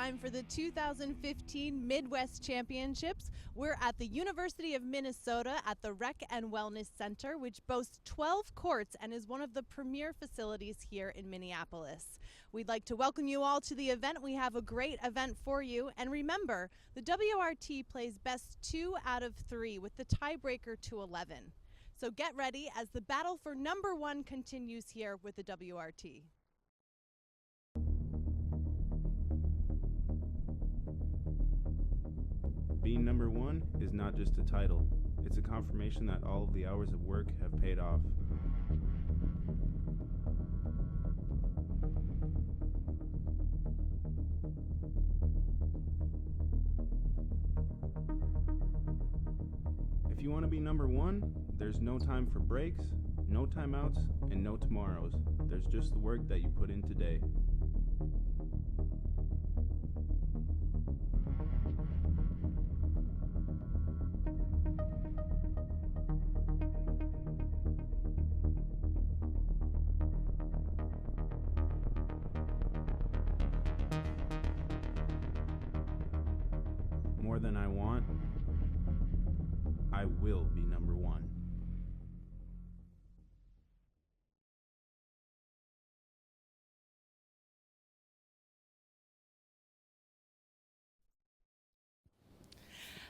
time for the 2015 Midwest Championships. We're at the University of Minnesota at the Rec and Wellness Center, which boasts 12 courts and is one of the premier facilities here in Minneapolis. We'd like to welcome you all to the event. We have a great event for you. And remember, the WRT plays best 2 out of 3 with the tiebreaker to 11. So get ready as the battle for number 1 continues here with the WRT. Being number 1 is not just a title, it's a confirmation that all of the hours of work have paid off. If you want to be number 1, there's no time for breaks, no timeouts, and no tomorrows. There's just the work that you put in today. More than I want, I will be number 1.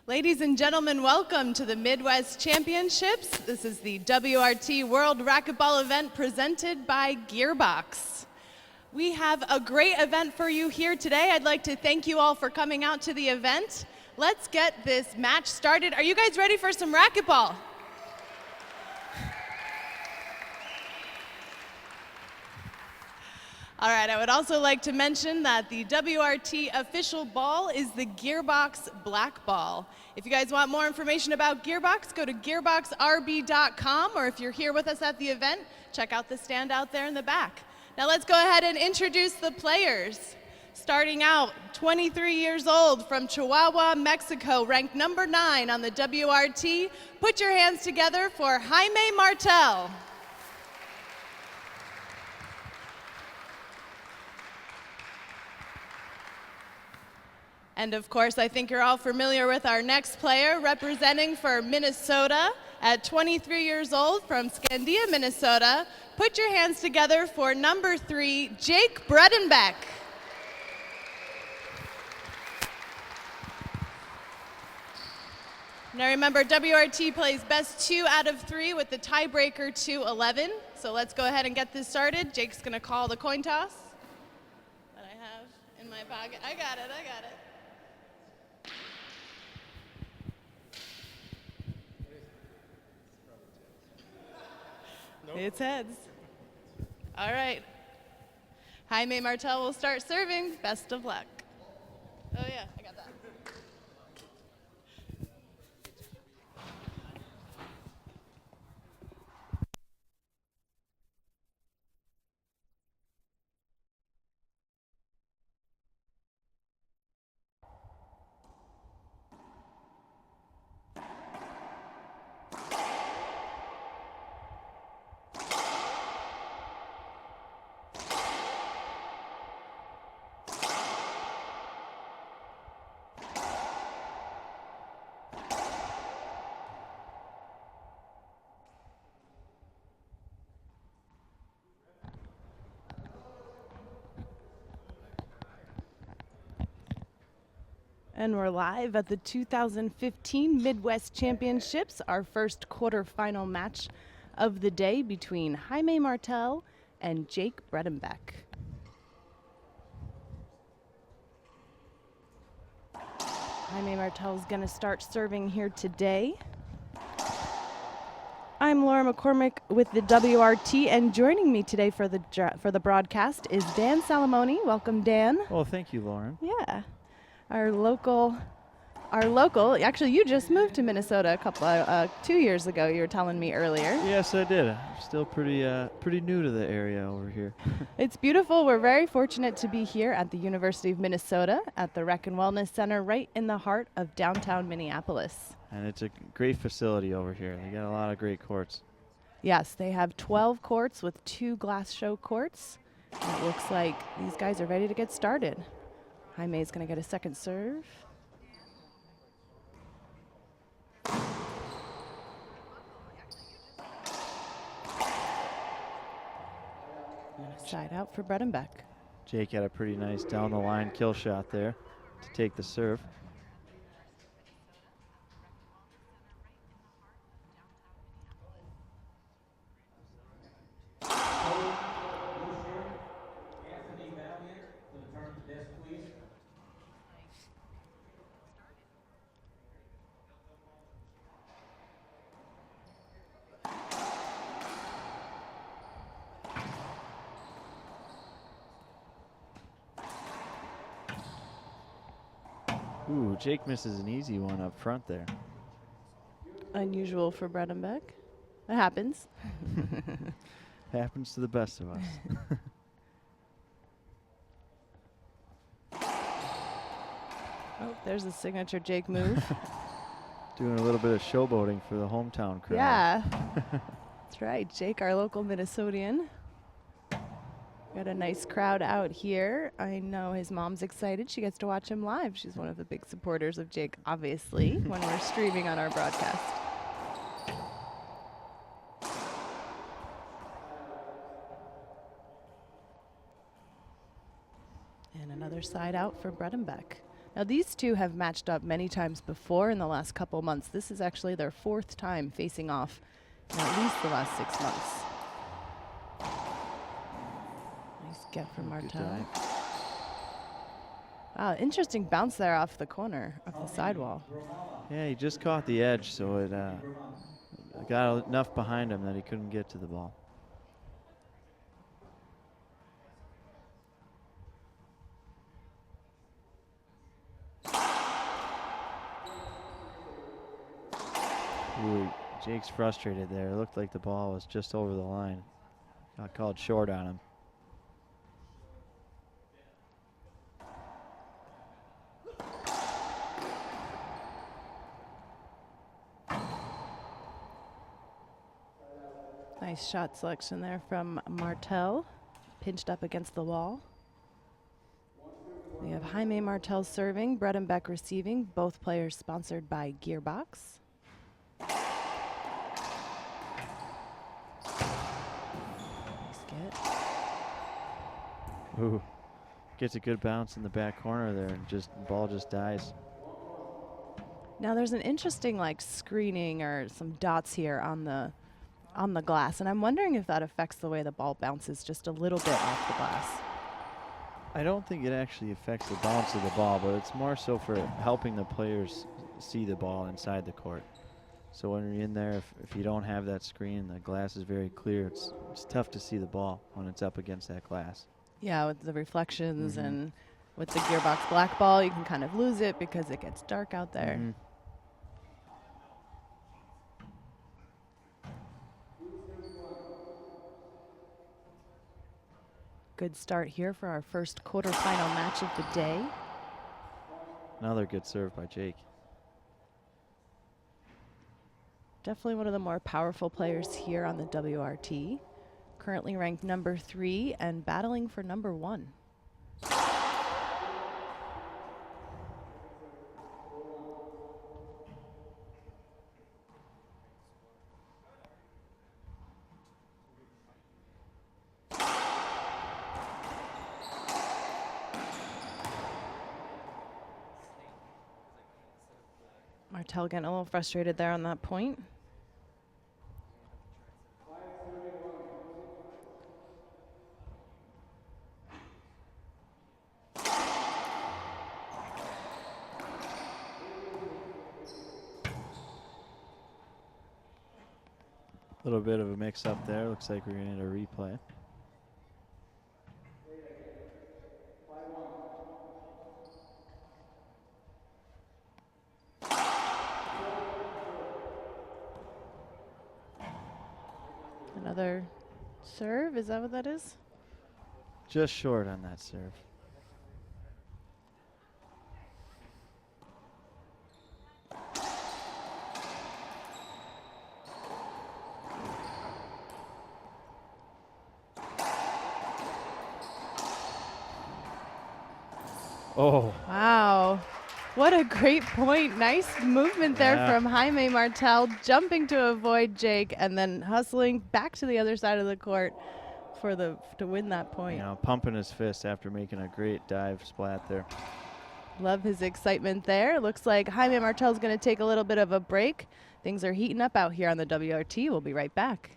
Ladies and gentlemen, welcome to the Midwest Championships. This is the WRT World Racquetball event presented by Gearbox. We have a great event for you here today. I'd like to thank you all for coming out to the event. Let's get this match started. Are you guys ready for some racquetball? All right, I would also like to mention that the WRT official ball is the Gearbox Black Ball. If you guys want more information about Gearbox, go to gearboxrb.com, or if you're here with us at the event, check out the stand out there in the back. Now let's go ahead and introduce the players. Starting out, 23 years old from Chihuahua, Mexico, ranked number 9 on the WRT. Put your hands together for Jaime Martell. And of course, I think you're all familiar with our next player, representing for Minnesota at 23 years old from Scandia, Minnesota. Put your hands together for number 3, Jake Bredenbeck. Now remember, WRT plays best 2 out of 3 with the tiebreaker to 11. So let's go ahead and get this started. Jake's gonna call the coin toss that I have in my pocket. I got it. Nope. It's heads. All right. Jaime Martell will start serving. Best of luck. Oh yeah, I got that. And we're live at the 2015 Midwest Championships, our first quarterfinal match of the day between Jaime Martell and Jake Bredenbeck. Jaime Martell is going to start serving here today. I'm Laura McCormick with the WRT, and joining me today for the broadcast is Dan Salamone. Welcome, Dan. Well, thank you, Lauren. Yeah. Our local, actually you just moved to Minnesota 2 years ago, you were telling me earlier. Yes, I did. I'm still pretty new to the area over here. It's beautiful. We're very fortunate to be here at the University of Minnesota at the Rec and Wellness Center right in the heart of downtown Minneapolis. And it's a great facility over here. They got a lot of great courts. Yes, they have 12 courts with 2 glass show courts. And it looks like these guys are ready to get started. Jaime's going to get a second serve. And a side out for Bredenbeck. Jake had a pretty nice down the line kill shot there to take the serve. Ooh, Jake misses an easy one up front there. Unusual for Bredenbeck. It happens. Happens to the best of us. Oh, there's a signature Jake move. Doing a little bit of showboating for the hometown crowd. Yeah. That's right. Jake, our local Minnesotan. Got a nice crowd out here. I know his mom's excited. She gets to watch him live. She's one of the big supporters of Jake, obviously, when we're streaming on our broadcast. And another side out for Bredenbeck. Now, these two have matched up many times before in the last couple months. This is actually their 4th time facing off in at least the last 6 months. Nice get from Martell. Wow, interesting bounce there off the corner of the sidewall. Yeah, he just caught the edge, so it got enough behind him that he couldn't get to the ball. Ooh, Jake's frustrated there. It looked like the ball was just over the line. Got called short on him. Nice shot selection there from Martell. Pinched up against the wall. We have Jaime Martell serving, Bredenbeck receiving. Both players sponsored by Gearbox. Nice get. Ooh, gets a good bounce in the back corner there, and just ball just dies. Now there's an interesting like screening or some dots here on the glass, and I'm wondering if that affects the way the ball bounces just a little bit off the glass. I don't think it actually affects the bounce of the ball, but it's more so for helping the players see the ball inside the court. So when you're in there, if you don't have that screen, the glass is very clear. It's tough to see the ball when it's up against that glass. Yeah, with the reflections and with the Gearbox black ball, you can kind of lose it because it gets dark out there. Good start here for our first quarterfinal match of the day. Another good serve by Jake. Definitely one of the more powerful players here on the WRT. Currently ranked number 3 and battling for number 1. Martell getting a little frustrated there on that point. A little bit of a mix-up there. Looks like we're going to need a replay. Another serve, is that what that is? Just short on that serve. Oh, Wow. What a great point. Nice movement there Yeah. from Jaime Martell, jumping to avoid Jake and then hustling back to the other side of the court to win that point. you know, pumping his fist after making a great dive splat there. Love his excitement there. Looks like Jaime Martell's going to take a little bit of a break. Things are heating up out here on the WRT. We'll be right back.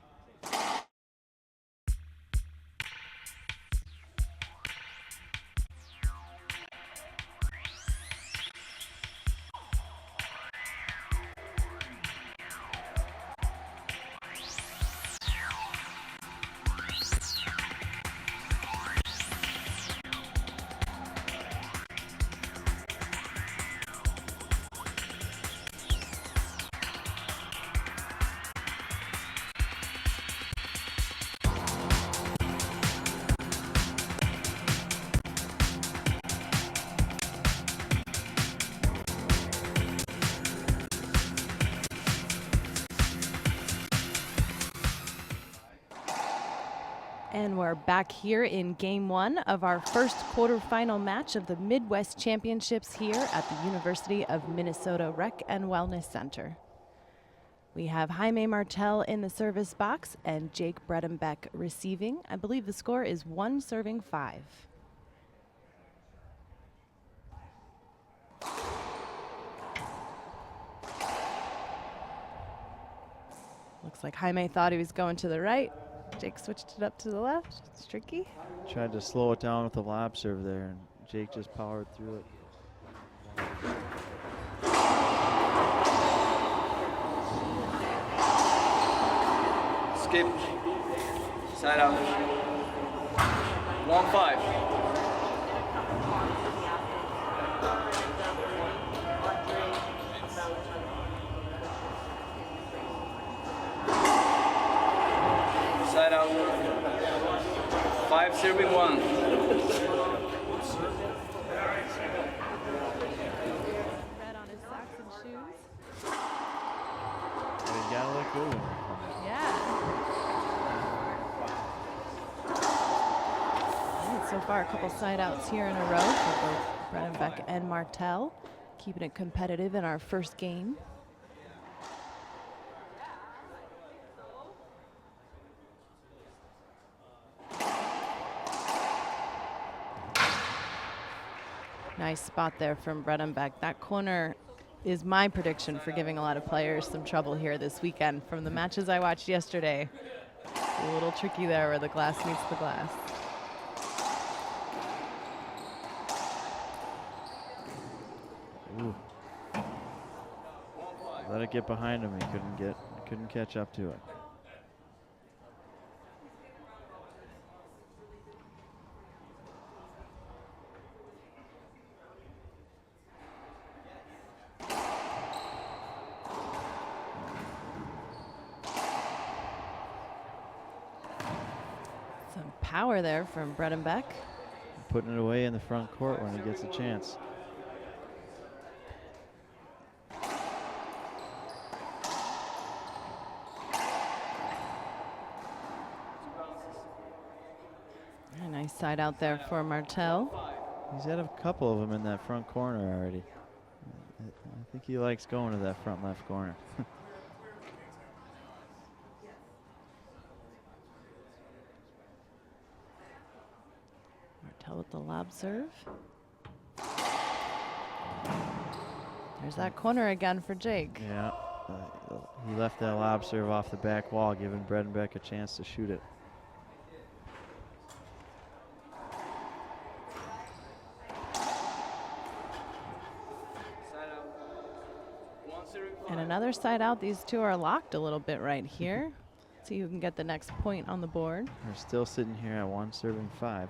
And we're back here in game one of our first quarterfinal match of the Midwest Championships here at the University of Minnesota Rec and Wellness Center. We have Jaime Martell in the service box and Jake Bredenbeck receiving. I believe the score is 1-5. Looks like Jaime thought he was going to the right. Jake switched it up to the left. It's tricky. Tried to slow it down with the lob serve there, and Jake just powered through it. Skip. Side out. 1-5. Side out. 5 serving 1. Red on his socks and shoes. But you gotta look good when you're playing. Yeah. And so far, a couple side outs here in a row for both Bredenbeck and Martell, keeping it competitive in our first game. Nice spot there from Bredenbeck. That corner is my prediction for giving a lot of players some trouble here this weekend. From the matches I watched yesterday, it's a little tricky there where the glass meets the glass. Ooh. Let it get behind him. He couldn't catch up to it. Some power there from Bredenbeck. Putting it away in the front court when he gets a chance. A nice side out there for Martell. He's had a couple of them in that front corner already. I think he likes going to that front left corner. Martell with the lob serve. There's that corner again for Jake. Yeah, he left that lob serve off the back wall, giving Bredenbeck a chance to shoot it. And another side out. These two are locked a little bit right here. See who can get the next point on the board. We're still sitting here at 1-5.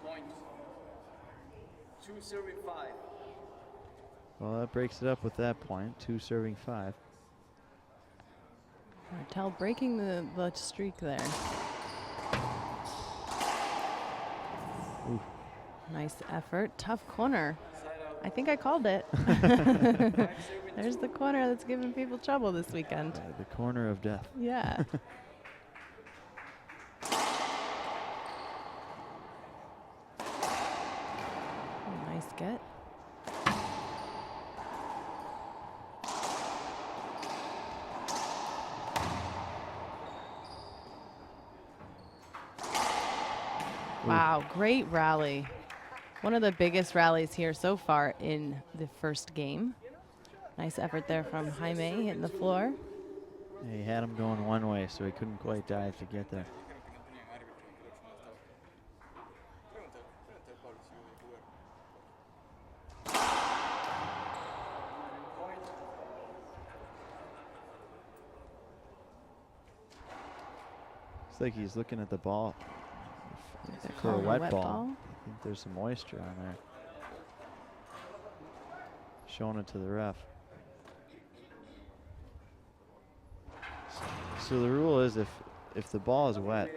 Point. 2 serving 5. Well, that breaks it up with that point. 2-5. Martell breaking the streak there. Ooh. Nice effort. Tough corner. Side out. I think I called it. There's the corner that's giving people trouble this weekend. The corner of death. Yeah. Nice get. Wow, great rally. One of the biggest rallies here so far in the first game. Nice effort there from Jaime hitting the floor. He had him going one way, so he couldn't quite dive to get there. It's like he's looking at the ball for a wet ball. I think there's some moisture on there. Showing it to the ref. So the rule is if the ball is wet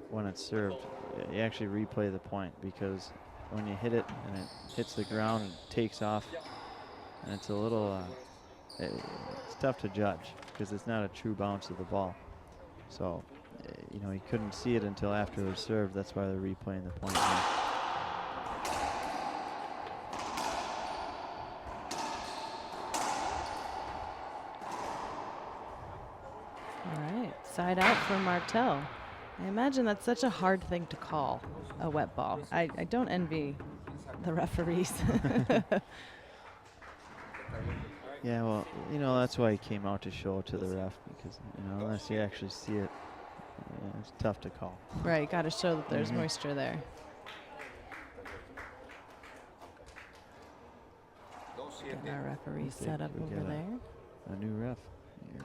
when it's served, you actually replay the point, because when you hit it and it hits the ground and takes off, and it's a little, it's tough to judge because it's not a true bounce of the ball. So, you know, he couldn't see it until after it was served. That's why they're replaying the point here. Side out for Martell. I imagine that's such a hard thing to call, a wet ball. I don't envy the referees. Yeah, well, you know, that's why he came out to show it to the ref, because, you know, unless you actually see it, it's tough to call. Right, got to show that there's moisture there. Getting our referee set up over there. A new ref here.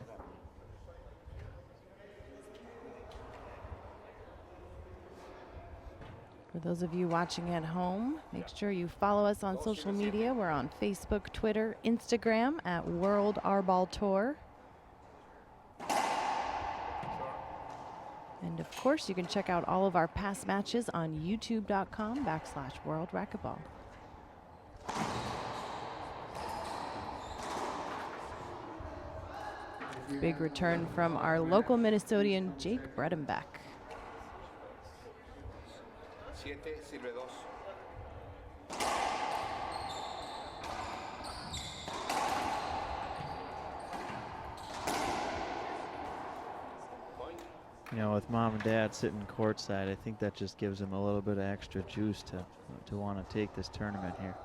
For those of you watching at home, make sure you follow us on social media. We're on Facebook, Twitter, Instagram at World R-Ball Tour. And of course, you can check out all of our past matches on youtube.com/World Racquetball. Big return from our local Minnesotan, Jake Bredenbeck. 7, sirve 2. You know, with mom and dad sitting courtside, I think that just gives him a little bit of extra juice to want to take this tournament here.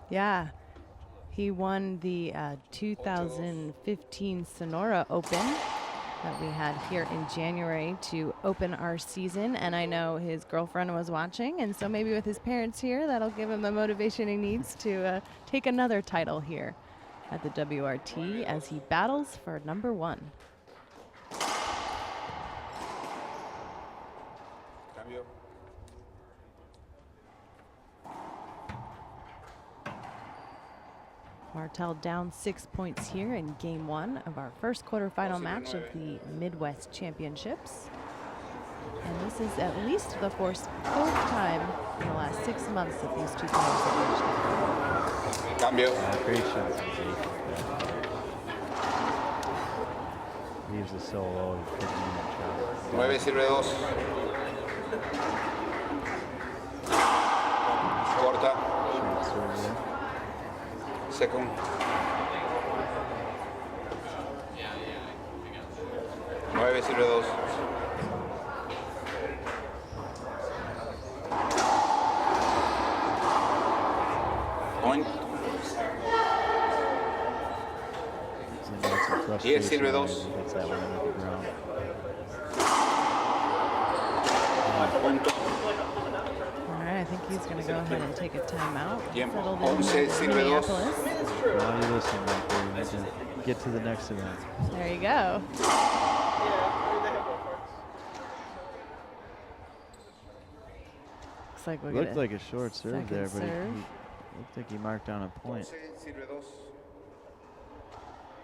Yeah, he won the 2015 Sonora Open that we had here in January to open our season, and I know his girlfriend was watching, and so maybe with his parents here, that'll give him the motivation he needs to take another title here at the WRT as he battles for number 1. Martell down 6 points here in game 1 of our first quarterfinal match of the Midwest Championships. And this is at least the fourth time in the last 6 months that these two players have reached. Cambio. Great shot. Leaves it so low. He couldn't even try. 9, sirve 2. Corta. Short serve there. Second. 9, sirve 2. Point. 10, sirve 2. Gets that one into the ground. Punto. All right, I think he's going to go ahead and take a timeout. Tiempo. Settled in 11, sirve 2. Minneapolis. Now you listen right there. You have to get to the next event. There you go. Looks like we're Looked like a short serve there, but he serve. looked like he marked down a point. 11, sirve 2.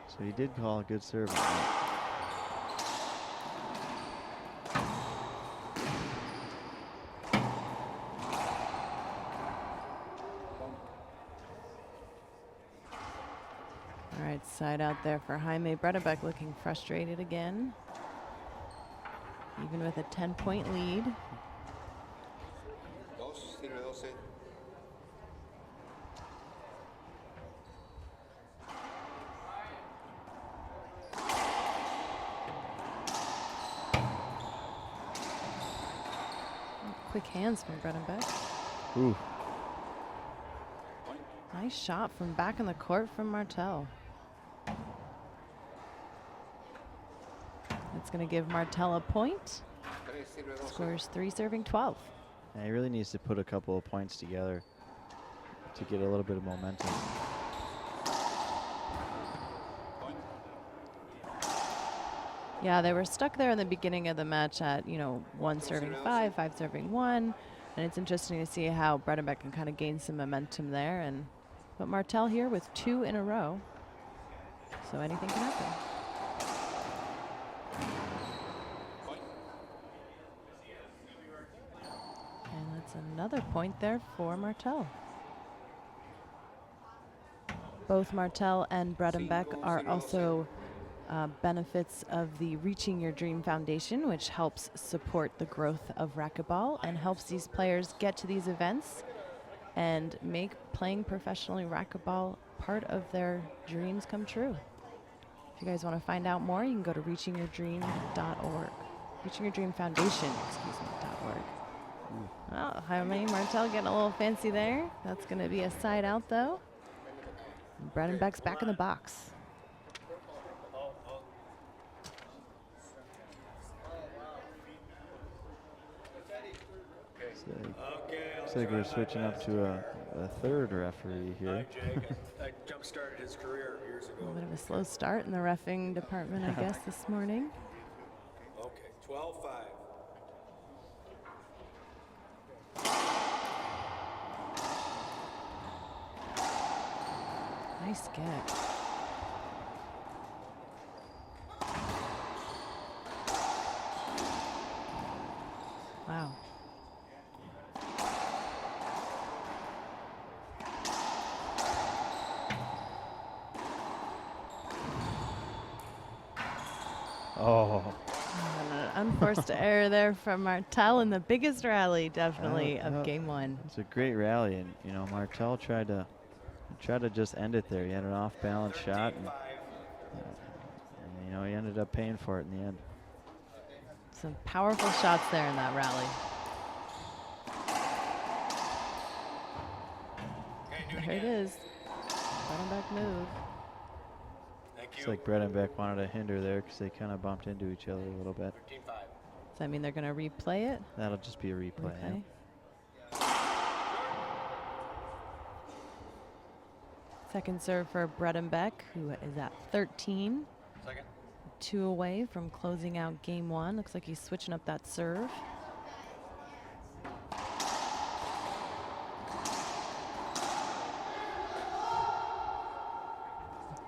So he did call a good serve. right, side out there for Jaime Bredenbeck, looking frustrated again. Even with a 10-point lead. Dos, sirve 12. Quick hands from Bredenbeck. Ooh. Nice shot from back in the court from Martell. That's going to give Martell a point. Tres, sirve 12. Scores 3, serving 12. Yeah, he really needs to put a couple of points together to get a little bit of momentum. Yeah, they were stuck there in the beginning of the match at, 1 serving 5, 5 serving 1. And it's interesting to see how Bredenbeck can kind of gain some momentum there. But Martell here with 2 in a row. So anything can happen. And that's another point there for Martell. Both Martell and Bredenbeck are also benefits of the Reaching Your Dream Foundation, which helps support the growth of racquetball and helps these players get to these events and make playing professionally racquetball part of their dreams come true. If you guys want to find out more, you can go to reachingyourdream.org. Reaching Your Dream Foundation, .org. Oh, Jaime Martell getting a little fancy there. That's going to be a side out, though. And Bredenbeck's back in the box. Looks like we're switching up to a third referee here. I jump-started his career years A ago. bit of a slow start in the reffing department, I guess, this morning. Okay, 12-5. Nice get. Wow. Oh, An unforced error there from Martell in the biggest rally, definitely, Yeah, of yeah. game 1. it's a great rally, and Martell tried to just end it there. He had an off-balance shot, and he ended up paying for it in the end. Some powerful shots there in that rally. There it is. Bredenbeck move. Thank It's you. like Bredenbeck wanted to hinder there because they kind of bumped into each other a little bit. 13-5. Does that mean they're going to replay it? That'll just be a replay. Okay. Second serve for Bredenbeck, who is at 13. Second. 2 away from closing out game 1. Looks like he's switching up that serve.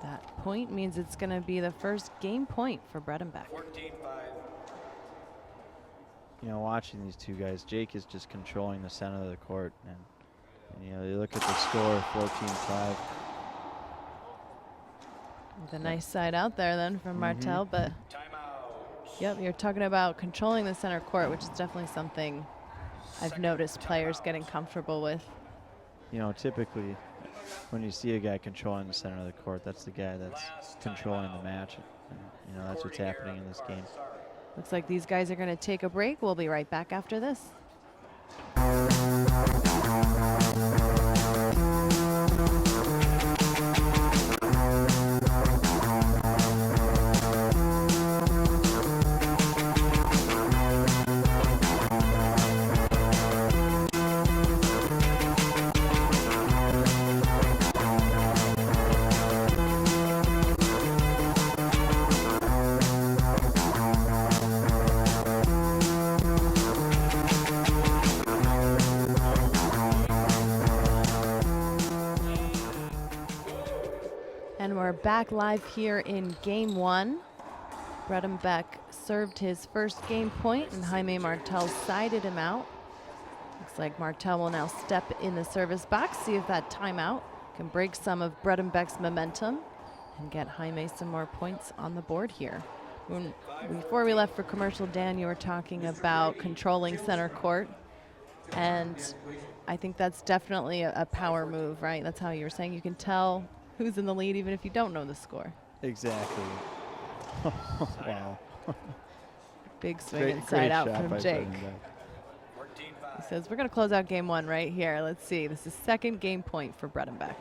That point means it's going to be the first game point for Bredenbeck. 14-5. Watching these two guys, Jake is just controlling the center of the court, and you look at the score, 14-5. With a nice side out there then from Martell, but Timeout. yep, you're talking about controlling the center court, which is definitely something I've noticed players getting comfortable with. Typically, when you see a guy controlling the center of the court, that's the guy that's controlling the match. And, that's what's happening in this game. Looks like these guys are going to take a break. We'll be right back after this. We're back live here in game 1. Bredenbeck served his first game point and Jaime Martell sided him out. Looks like Martell will now step in the service box, see if that timeout can break some of Bredenbeck's momentum and get Jaime some more points on the board here. Before we left for commercial, Dan, you were talking about controlling center court, and I think that's definitely a power move, right? That's how you were saying you can tell who's in the lead even if you don't know the score. Exactly. Wow. Big swing Great inside out shot from by Jake. Bredenbeck. He says, we're going to close out game one right here. Let's see. This is second game point for Bredenbeck.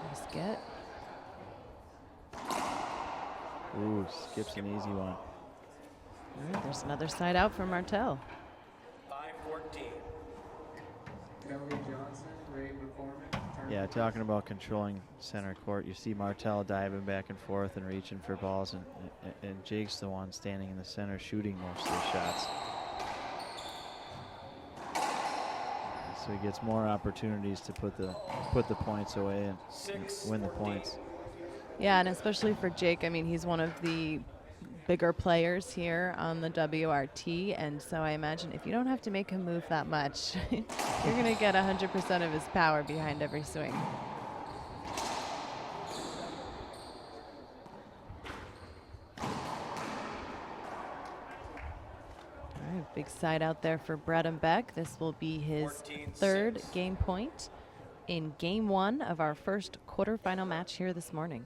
Nice get. Ooh, skips an easy one. All right, there's another side out for Martell. 5-14. Yeah, talking about controlling center court, you see Martell diving back and forth and reaching for balls, and Jake's the one standing in the center shooting most of the shots. So he gets more opportunities to put the points away and win the points. Yeah, and especially for Jake, I mean, he's one of the bigger players here on the WRT, and so I imagine if you don't have to make him move that much, you're going to get 100% of his power behind every swing. All right, big side out there for Bredenbeck. This will be his 14-6. third game point in game one of our first quarterfinal match here this morning.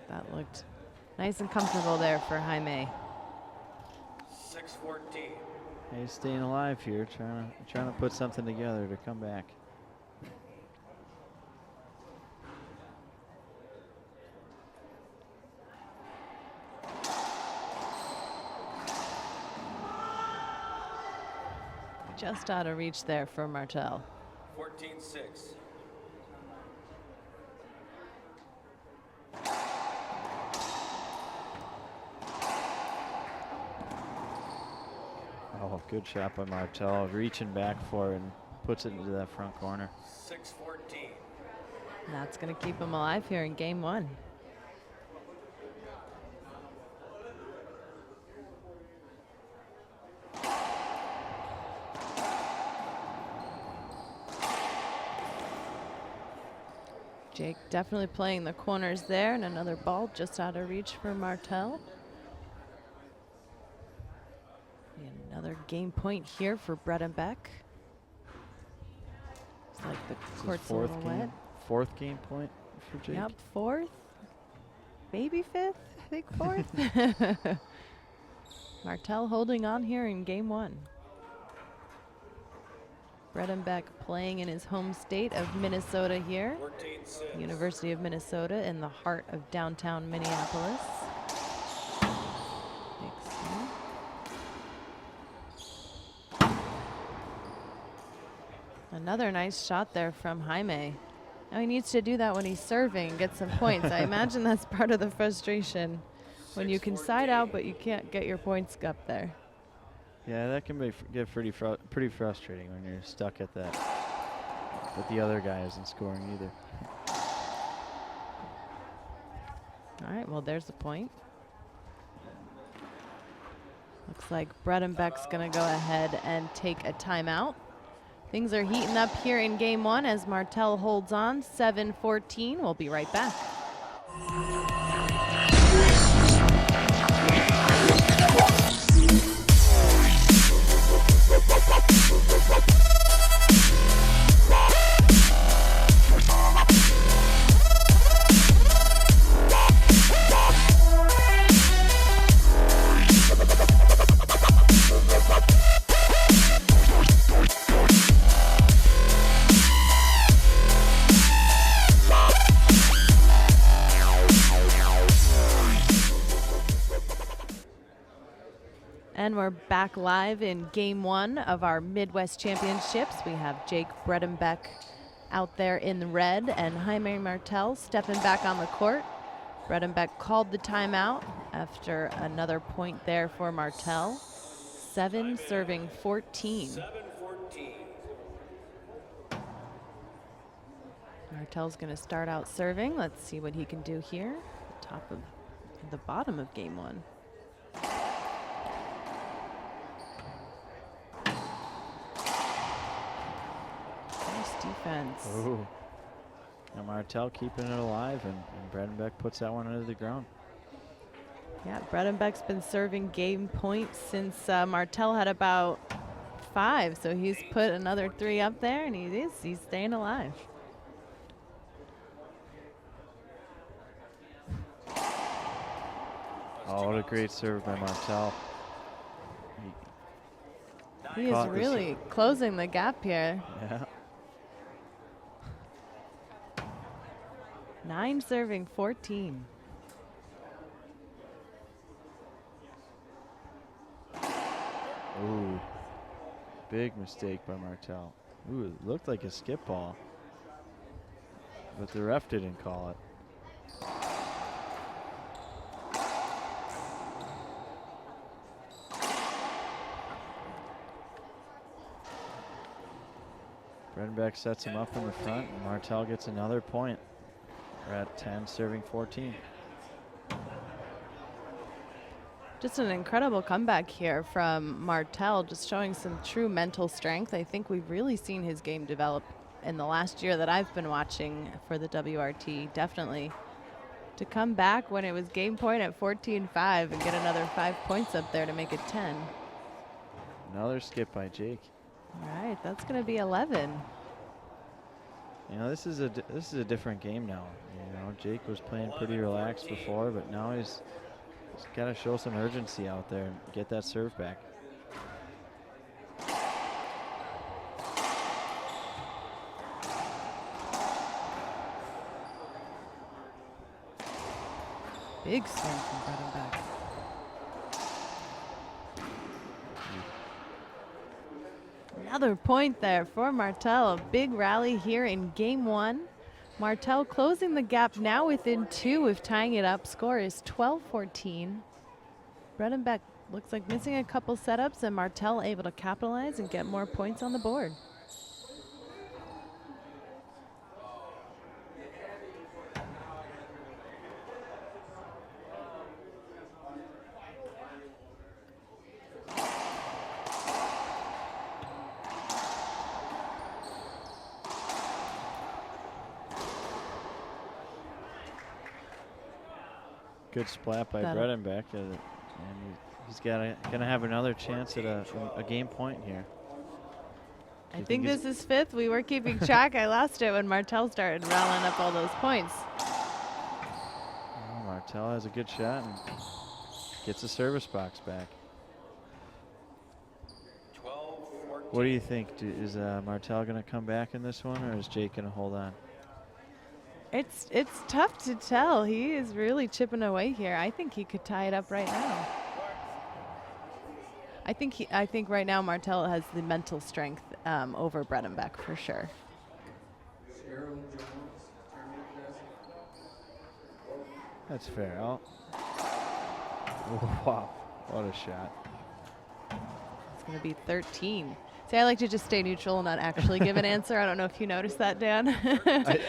That looked nice and comfortable there for Jaime. 6-14. He's staying alive here, trying to put something together to come back. Just out of reach there for Martell. 14-6. Oh, good shot by Martell, reaching back for it and puts it into that front corner. 6-14. That's going to keep him alive here in game one. Jake definitely playing the corners there, and another ball just out of reach for Martell. And another game point here for Bredenbeck. It's like the This is court's a little wet. Fourth game point for Jake. Yep, fourth, maybe fifth, I think fourth. Martell holding on here in game one. Bredenbeck playing in his home state of Minnesota here. 14-6. University of Minnesota in the heart of downtown Minneapolis. Big swing. Another nice shot there from Jaime. Now he needs to do that when he's serving and get some points. I imagine that's part of the frustration when you can side out but you can't get your points up there. Yeah, that can get pretty frustrating when you're stuck at that. But the other guy isn't scoring either. All right, well, there's the point. Looks like Bredenbeck's going to go ahead and take a timeout. Things are heating up here in game one as Martell holds on, 7-14. We'll be right back. And we're back live in game one of our Midwest Championships. We have Jake Bredenbeck out there in the red and Jaime Martell stepping back on the court. Bredenbeck called the timeout after another point there for Martell. 7 serving 14. 7-14. All Martell's going to start out serving. Let's see what he can do here. Top of the bottom of game one. Nice defense. Ooh. And Martell keeping it alive, and Bredenbeck puts that one into the ground. Yeah, Bredenbeck's been serving game points since Martell had about 5, so he's put another 3 up there, and he's staying alive. Oh, what a great serve by Martell. He is Caught this- really closing the gap here. Yeah. 9 serving 14. Ooh. Big mistake by Martell. Ooh, it looked like a skip ball. But the ref didn't call it. Bredenbeck sets him up in the front, and Martell gets another point. We're at 10, serving 14. Just an incredible comeback here from Martell, just showing some true mental strength. I think we've really seen his game develop in the last year that I've been watching for the WRT. Definitely to come back when it was game point at 14-5 and get another 5 points up there to make it 10. Another skip by Jake. All right, that's going to be 11. You know, this is a different game now. You know, Jake was playing pretty relaxed before, but now he's got to show some urgency out there and get that serve back. Big swing from Bredenbeck. Another point there for Martell. A big rally here in game one. Martell closing the gap now within 2 with tying it up. Score is 12-14. Bredenbeck looks like missing a couple setups, and Martell able to capitalize and get more points on the board. Good splat by That'll- Bredenbeck, and he's gonna have another chance at a game point here. I You think think this is 5th. We were keeping track. I lost it when Martell started rallying up all those points. Oh, Martell has a good shot and gets the service box back. 12-14. What do you think? Is Martell going to come back in this one, or is Jake going to hold on? It's tough to tell. He is really chipping away here. I think he could tie it up right now. I think right now Martell has the mental strength over Bredenbeck for sure. That's fair. Wow, what a shot. It's going to be 13. See, I like to just stay neutral and not actually give an answer. I don't know if you noticed that, Dan.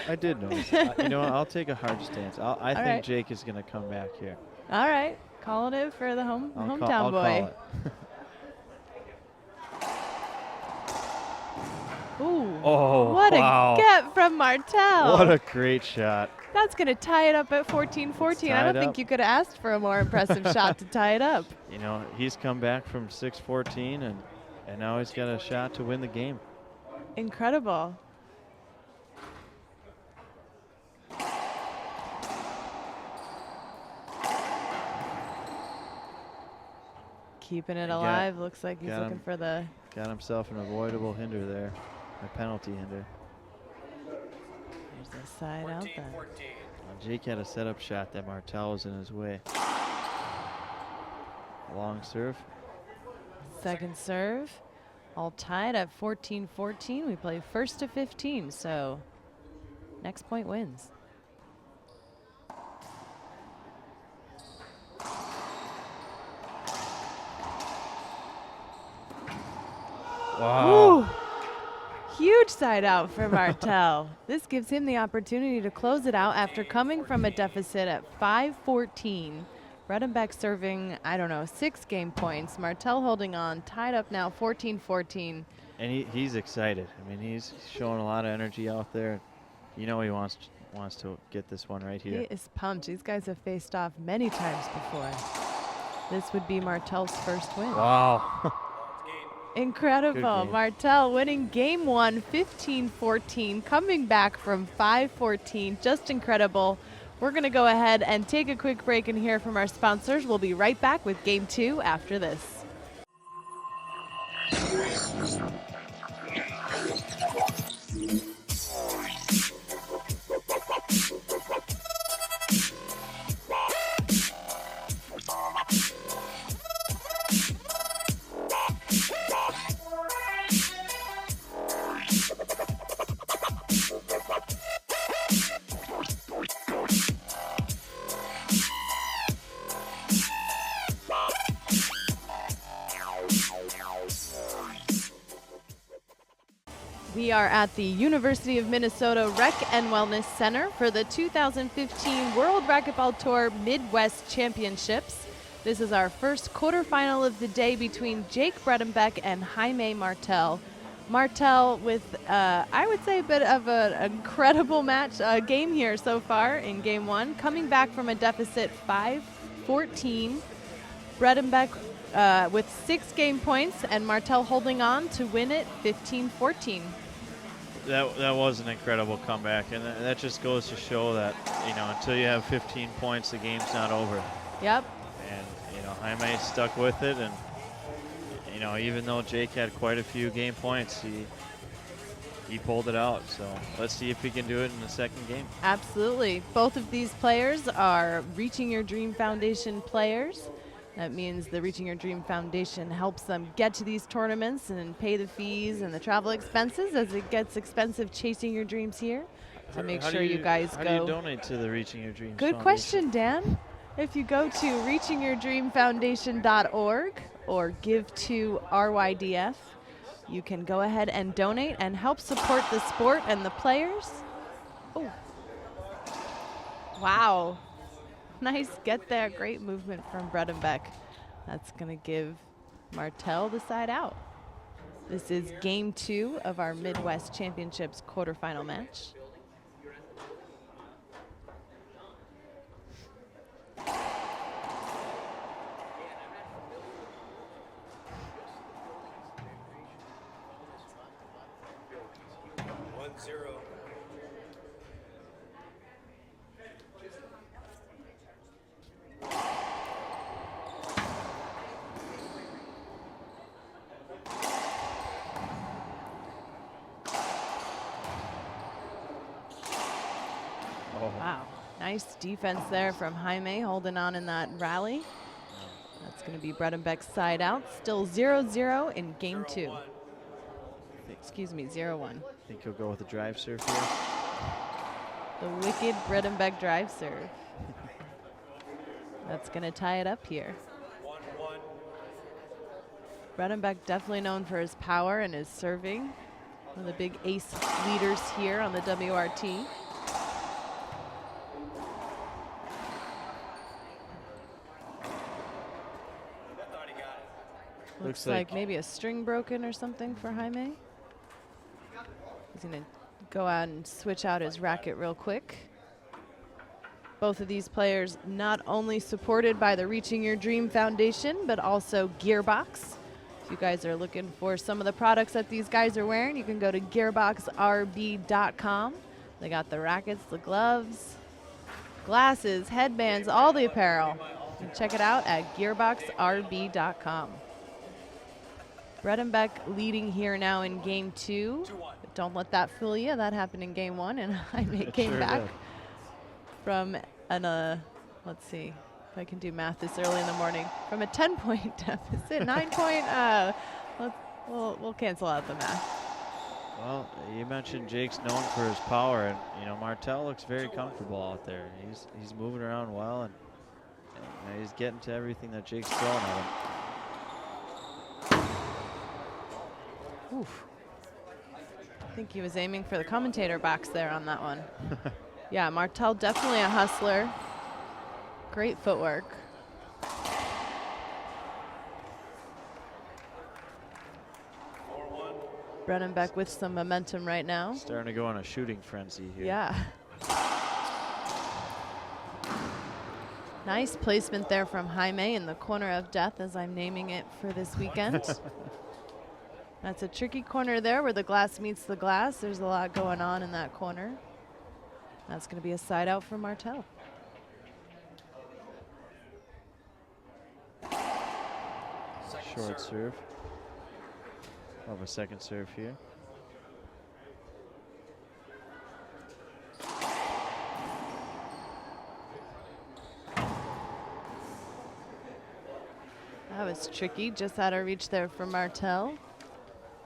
I did notice. You know what? I'll take a hard stance. I think right. Jake is going to come back here. All right, calling it for the hometown I'll boy. call it. Ooh, Oh, what wow. a get from Martell. What a great shot. That's going to tie it up at 14-14. I don't think you could have asked for a more impressive shot to tie it up. You know, he's come back from 6-14, and now he's got a shot to win the game. Incredible. Keeping it alive. Looks like he's looking for the... Got himself an avoidable hinder there, a penalty hinder. There's the side out 14-14. there. Jake had a setup shot that Martell was in his way. Long serve. Second serve. All tied at 14-14. We play first to 15, so next point wins. Wow. Ooh, Huge side out for Martell. This gives him the opportunity to close it out after coming from a deficit at 5-14. Bredenbeck serving, I don't know, 6 game points. Martell holding on, tied up now 14-14. And he's excited. I mean, he's showing a lot of energy out there. You know he wants to get this one right here. He is pumped. These guys have faced off many times before. This would be Martell's first win. Wow. Incredible. game. Martell winning game 1, 15-14, coming back from 5-14. Just incredible. We're going to go ahead and take a quick break and hear from our sponsors. We'll be right back with game 2 after this. We are at the University of Minnesota Rec and Wellness Center for the 2015 World Racquetball Tour Midwest Championships. This is our first quarterfinal of the day between Jake Bredenbeck and Jaime Martell. Martell with, I would say, a bit of an incredible game here so far in game 1, coming back from a deficit 5-14. Bredenbeck with 6 game points and Martell holding on to win it 15-14. That was an incredible comeback, and that just goes to show that, you know, until you have 15 points, the game's not over. Yep. And, you know, Jaime stuck with it, and, you know, even though Jake had quite a few game points, he pulled it out. So let's see if he can do it in the second game. Absolutely. Both of these players are Reaching Your Dream Foundation players. That means the Reaching Your Dream Foundation helps them get to these tournaments and pay the fees and the travel expenses, as it gets expensive chasing your dreams here. So make sure you guys How go. do you donate to the Reaching Your Dreams Good Foundation? question, Dan. If you go to reachingyourdreamfoundation.org or give to RYDF, you can go ahead and donate and help support the sport and the players. Oh. Wow. Nice get there. Great movement from Bredenbeck. That's going to give Martell the side out. This is game 2 of our Midwest Championships quarterfinal match. Wow, nice defense there from Jaime, holding on in that rally. That's going to be Bredenbeck's side out. Still 0-0 in game 2. Excuse me, 0-1. Think he'll go with the drive serve here? The wicked Bredenbeck drive serve. That's going to tie it up here. Bredenbeck definitely known for his power and his serving. One of the big ace leaders here on the WRT. Looks like maybe a string broken or something for Jaime. He's going to go out and switch out his racket real quick. Both of these players not only supported by the Reaching Your Dream Foundation, but also Gearbox. If you guys are looking for some of the products that these guys are wearing, you can go to gearboxrb.com. They got the rackets, the gloves, glasses, headbands, all the apparel. You can check it out at gearboxrb.com. Bredenbeck leading here now in game 2. But don't let that fool you. That happened in game 1, and Jaime came back from an, let's see if I can do math this early in the morning, from a 10-point deficit, 9-point, we'll cancel out the math. Well, you mentioned Jake's known for his power, and, you know, Martell looks very comfortable out there. He's moving around well, and he's getting to everything that Jake's throwing at him. Oof. I think he was aiming for the commentator box there on that one. Yeah, Martell definitely a hustler. Great footwork. Bredenbeck with some momentum right now. Starting to go on a shooting frenzy here. Yeah. Nice placement there from Jaime in the corner of death, as I'm naming it for this weekend. That's a tricky corner there where the glass meets the glass. There's a lot going on in that corner. That's going to be a side out for Martell. Short serve. Of a second serve here. That was tricky, just out of reach there for Martell.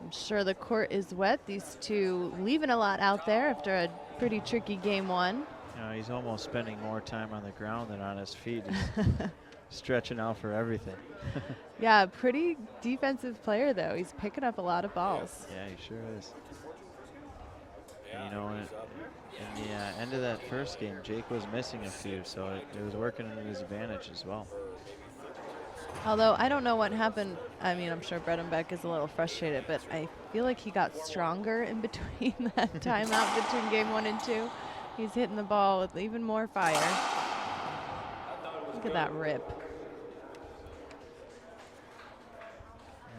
I'm sure the court is wet. These two leaving a lot out there after a pretty tricky game one. He's almost spending more time on the ground than on his feet. Stretching out for everything. Yeah, pretty defensive player though. He's picking up a lot of balls. Yeah, he sure is. You know, in the end of that first game, Jake was missing a few, so it was working to his advantage as well. Although I don't know what happened. I mean, I'm sure Bredenbeck is a little frustrated, but I feel like he got stronger in between that timeout between game 1 and 2. He's hitting the ball with even more fire. Look at that rip.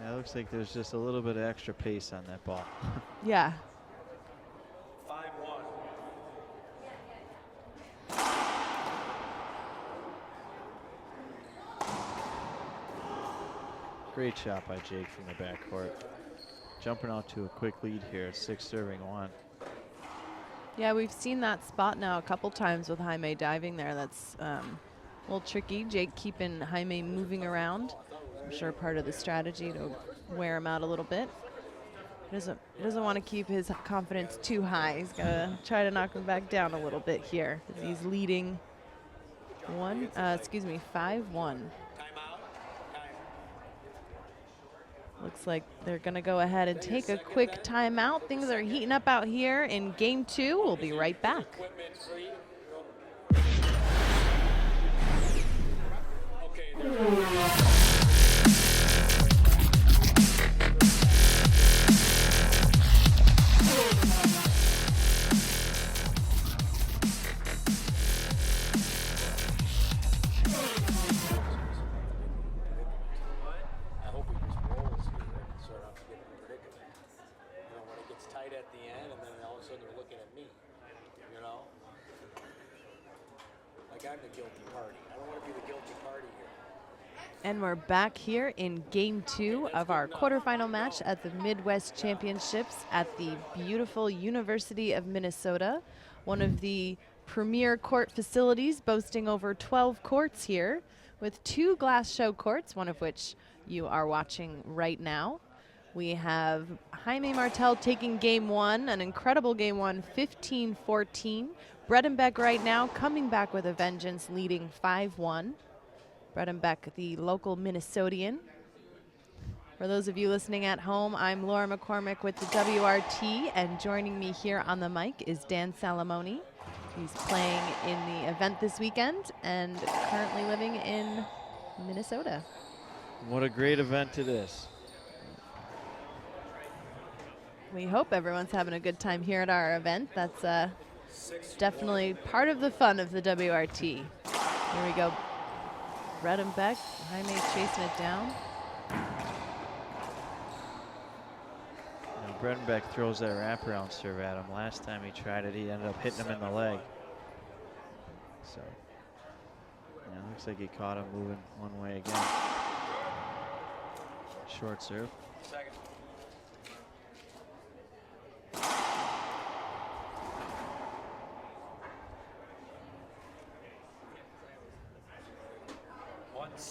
Yeah, it looks like there's just a little bit of extra pace on that ball. Yeah. 5-1. Great shot by Jake from the backcourt. Jumping out to a quick lead here, 6-1. Yeah, we've seen that spot now a couple times with Jaime diving there. That's a little tricky. Jake keeping Jaime moving around. I'm sure part of the strategy to wear him out a little bit. He doesn't want to keep his confidence too high. He's got to try to knock him back down a little bit here. He's leading 5-1. Looks like they're going to go ahead and take a quick timeout. Things are heating up out here in game 2. We'll be right back. And we're back here in game 2 of our quarterfinal match at the Midwest Championships at the beautiful University of Minnesota, one of the premier court facilities boasting over 12 courts here with 2 glass show courts, one of which you are watching right now. We have Jaime Martell taking game 1, an incredible game 1, 15-14. Bredenbeck right now coming back with a vengeance, leading 5-1. Bredenbeck, the local Minnesotan. For those of you listening at home, I'm Laura McCormick with the WRT, and joining me here on the mic is Dan Salamone. He's playing in the event this weekend and currently living in Minnesota. What a great event it is. We hope everyone's having a good time here at our event. That's definitely part of the fun of the WRT. Here we go. Bredenbeck, Jaime's chasing it down. Bredenbeck throws that wraparound serve at him. Last time he tried it, he ended up hitting him in the leg. So, looks like he caught him moving one way again. Short serve. Second.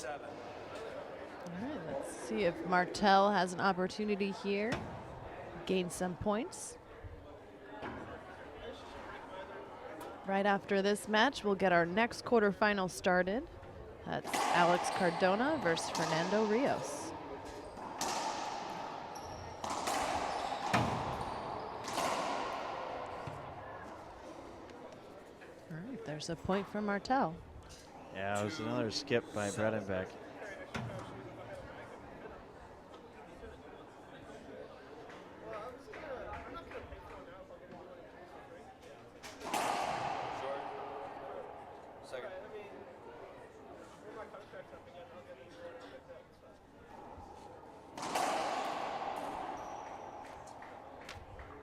All right, let's see if Martell has an opportunity here. Gain some points. Right after this match, we'll get our next quarterfinal started. That's Alex Cardona versus Fernando Rios. There's a point for Martell. Yeah, it was another skip by Bredenbeck. Second.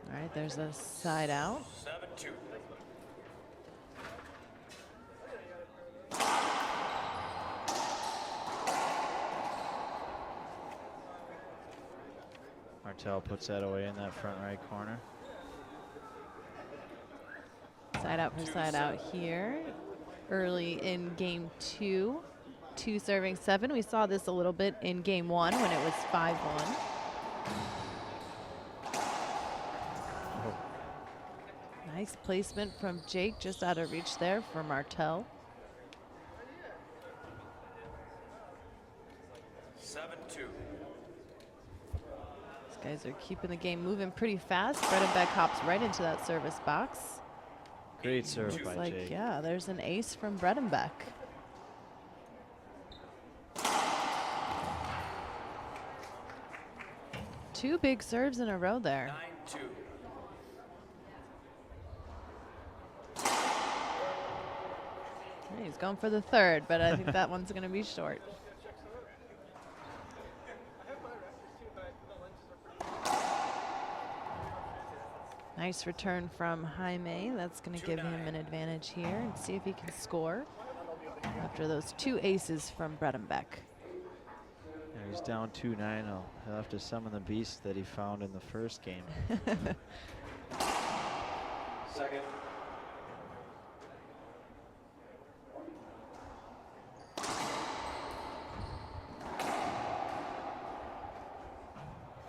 All right, there's a side out. 7-2. Martell puts that away in that front right corner. Side out for side out here. Early in game 2. 2 serving 7. We saw this a little bit in game 1 when it was 5-1. Oh, Nice placement from Jake, just out of reach there for Martell. 7-2. These guys are keeping the game moving pretty fast. Bredenbeck hops right into that service box. great serve Looks by like, Jake. yeah, there's an ace from Bredenbeck. Two big serves in a row there. 9-2. He's going for the third, but I think that one's going to be short. Nice return from Jaime. That's going to give him an advantage here and see if he can score after those 2 aces from Bredenbeck. Yeah, he's down 2-9. He'll have to summon the beast that he found in the first game. Second.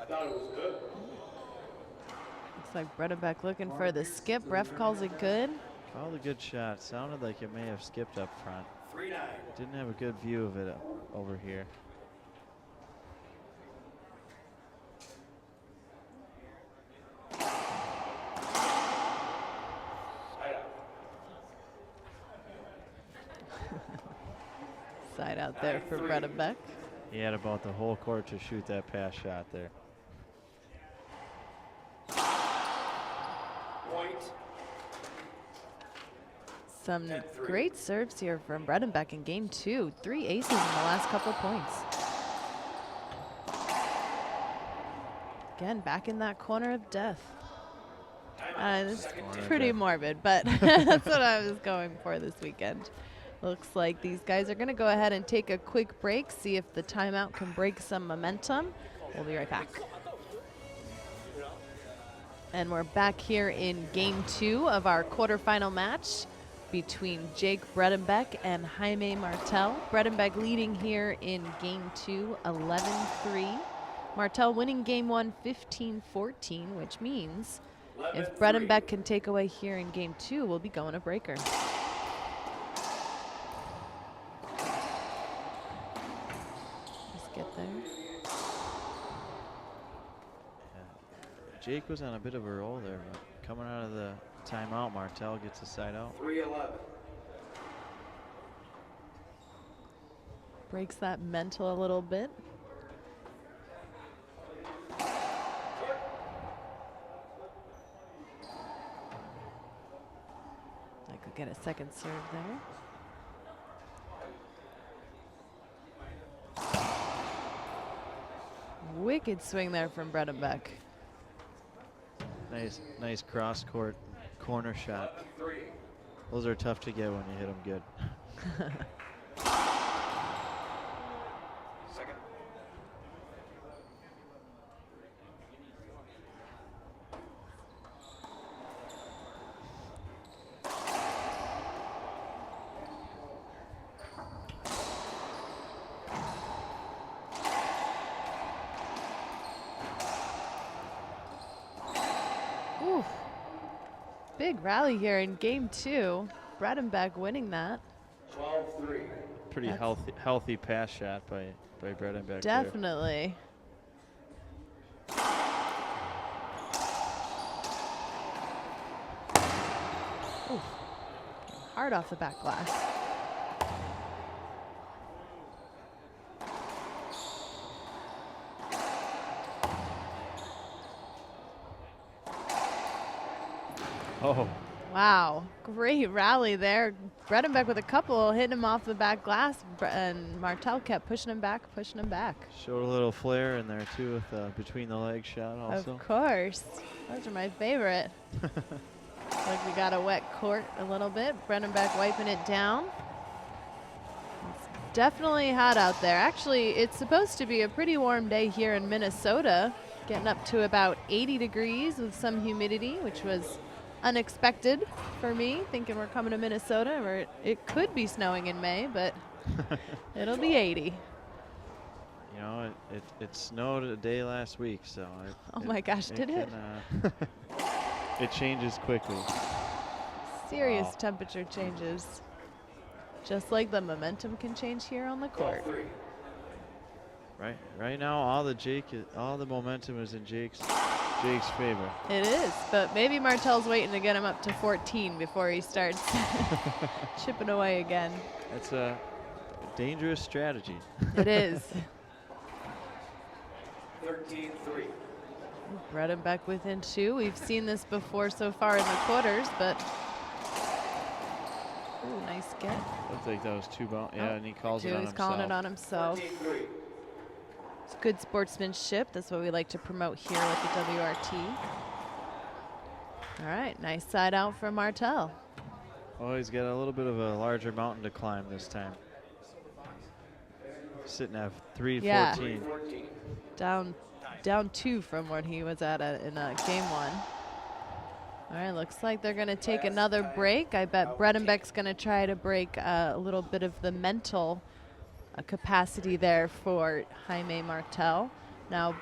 I thought it was good. Looks like Bredenbeck looking for the skip. Ref calls it good. Called a good shot. Sounded like it may have skipped up front. 3-9. Didn't have a good view of it over here. Side out. Side out there for Bredenbeck. He had about the whole court to shoot that pass shot there. Point. Some 10-3. great serves here from Bredenbeck in game 2. 3 aces in the last couple points. Again, back in that corner of death. It's pretty morbid, but that's what I was going for this weekend. Looks like these guys are going to go ahead and take a quick break, see if the timeout can break some momentum. We'll be right back. And we're back here in game 2 of our quarterfinal match between Jake Bredenbeck and Jaime Martell. Bredenbeck leading here in game 2, 11-3. Martell winning game 1, 15-14, which means if Bredenbeck can take away here in game 2, we'll be going to breaker. Just get there. Jake was on a bit of a roll there, but coming out of the timeout, Martell gets a side out. 3-11. Breaks that mental a little bit. I could get a second serve there. Wicked swing there from Bredenbeck. Nice cross court corner shot. Those are tough to get when you hit them good. Second. Ooh. Big rally here in game 2. Bredenbeck winning that. 12-3. Pretty That's- healthy pass shot by Bredenbeck there. Definitely. Ooh. hard off the back glass. Oh, Wow, great rally there. Bredenbeck with a couple, hitting him off the back glass, and Martell kept pushing him back, pushing him back. showed a little flair in there too with the between the leg shot also. Of course, those are my favorite. Like we got a wet court a little bit. Bredenbeck wiping it down. It's definitely hot out there. Actually, it's supposed to be a pretty warm day here in Minnesota, getting up to about 80 degrees with some humidity, which was unexpected for me, thinking we're coming to Minnesota where it could be snowing in May, but it'll be 80. You know, it snowed a day last week, so. Oh my gosh, did it? It changes quickly. Serious Wow. temperature changes. Just like the momentum can change here on the court. 12-3. Right now, all the momentum is in Jake's favor. It is, but maybe Martell's waiting to get him up to 14 before he starts chipping away again. That's a dangerous strategy. It is. 13-3. Bredenbeck within 2. We've seen this before so far in the quarters, but ooh, nice get. Looked like that was two bounce. Yeah, Oh, and he calls it He's on himself. calling it on himself. 14-3. It's good sportsmanship. That's what we like to promote here with the WRT. All right, nice side out for Martell. Oh, he's got a little bit of a larger mountain to climb this time. Sitting at 3-14. Yeah. 14. Down 2 from what he was at in game 1. All right, looks like they're going to take another break. I bet Bredenbeck's going to try to break a little bit of the mental capacity there for Jaime Martell. Now,